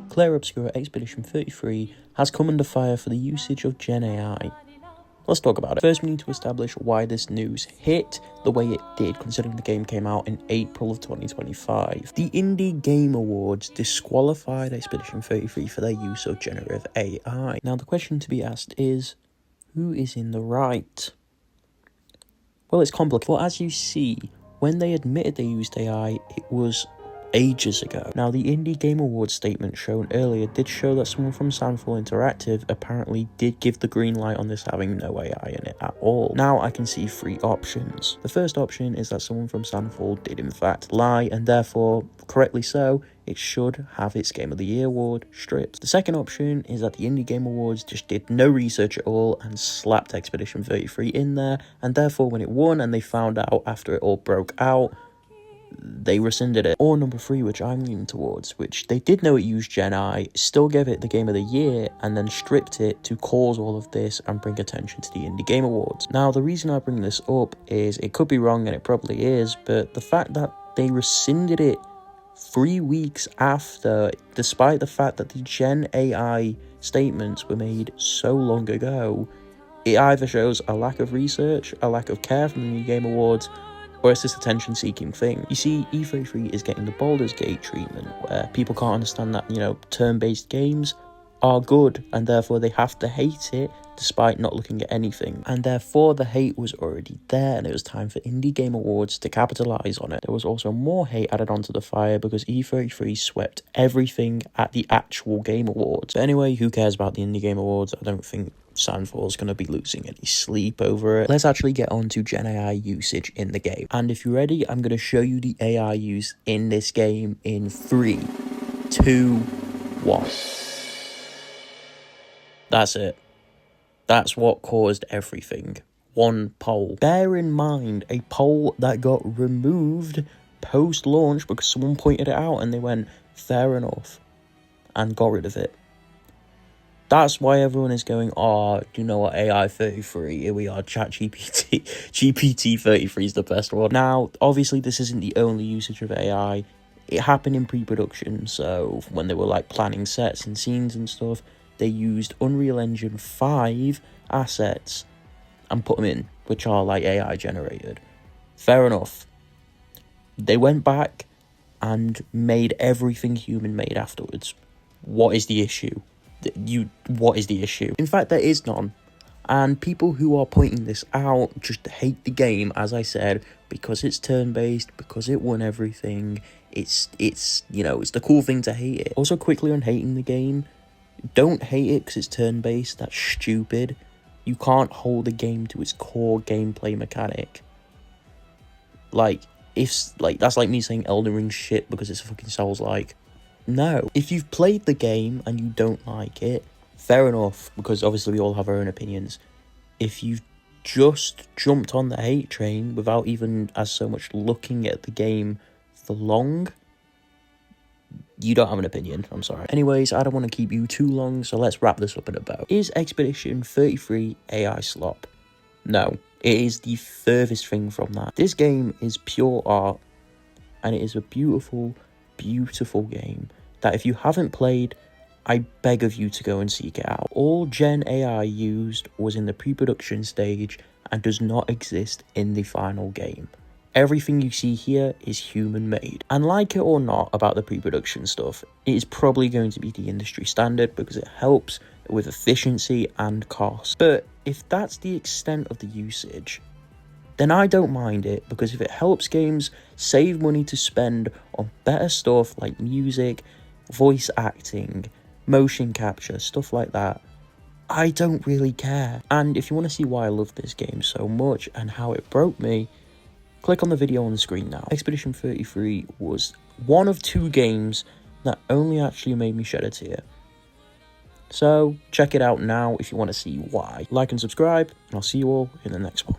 Clair Obscur Expedition 33 has come under fire for the usage of Gen AI. Let's talk about it. First, we need to establish why this news hit the way it did, considering the game came out in April of 2025. The Indie Game Awards disqualified Expedition 33 for their use of generative AI. Now, the question to be asked is, who is in the right? Well, it's complicated. Well, as you see, when they admitted they used AI, it was ages ago. Now, the Indie Game Awards statement shown earlier did show that someone from Sandfall Interactive apparently did give the green light on this having no AI in it at all. Now, I can see three options. The first option is that someone from Sandfall did in fact lie, and therefore, correctly so, it should have its Game of the Year award stripped. The second option is that the Indie Game Awards just did no research at all and slapped Expedition 33 in there, and therefore when it won and they found out after it all broke out, they rescinded it. Or number three, which I'm leaning towards, which they did know it used Gen AI, still gave it the Game of the Year, and then stripped it to cause all of this and bring attention to the Indie Game Awards. Now, the reason I bring this up is it could be wrong, and it probably is, but the fact that they rescinded it 3 weeks after, despite the fact that the Gen AI statements were made so long ago, it either shows a lack of research, a lack of care from the Indie Game Awards, or it's this attention-seeking thing. You see, E33 is getting the Baldur's Gate treatment, where people can't understand that, turn-based games are good, and therefore they have to hate it, despite not looking at anything. And therefore, the hate was already there, and it was time for Indie Game Awards to capitalise on it. There was also more hate added onto the fire, because E33 swept everything at the actual Game Awards. But anyway, who cares about the Indie Game Awards? I don't think Sandfall's going to be losing any sleep over it. Let's actually get on to Gen AI usage in the game. And if you're ready, I'm going to show you the AI use in this game in 3, 2, 1. That's it. That's what caused everything. One poll. Bear in mind, a poll that got removed post-launch because someone pointed it out and they went, fair enough, and got rid of it. That's why everyone is going, do you know what, AI 33, here we are, ChatGPT, GPT 33 is the best one. Now, obviously, this isn't the only usage of AI. It happened in pre-production, so when they were, planning sets and scenes and stuff, they used Unreal Engine 5 assets and put them in, which are, AI generated. Fair enough. They went back and made everything human-made afterwards. What is the issue? What is the issue? In fact, there is none. And people who are pointing this out just hate the game, as I said, because it's turn-based, because it won everything. It's the cool thing to hate it. Also, quickly on hating the game, don't hate it because it's turn-based. That's stupid. You can't hold the game to its core gameplay mechanic. That's like me saying Elden Ring shit because it's a fucking Souls-like. No. If you've played the game and you don't like it, fair enough, because obviously we all have our own opinions. If you've just jumped on the hate train without even as so much looking at the game for long, you don't have an opinion, I'm sorry. Anyways, I don't want to keep you too long, so let's wrap this up in a bow. Is Expedition 33 AI Slop? No, it is the furthest thing from that. This game is pure art, and it is a beautiful, beautiful game that if you haven't played, I beg of you to go and seek it out. All Gen AI used was in the pre-production stage and does not exist in the final game. Everything you see here is human-made. And like it or not about the pre-production stuff, it is probably going to be the industry standard because it helps with efficiency and cost. But if that's the extent of the usage, then I don't mind it, because if it helps games save money to spend on better stuff like music, voice acting, motion capture, stuff like that, I don't really care. And if you want to see why I love this game so much and how it broke me, click on the video on the screen now. Expedition 33 was one of 2 games that only actually made me shed a tear. So check it out now if you want to see why. Like and subscribe, and I'll see you all in the next one.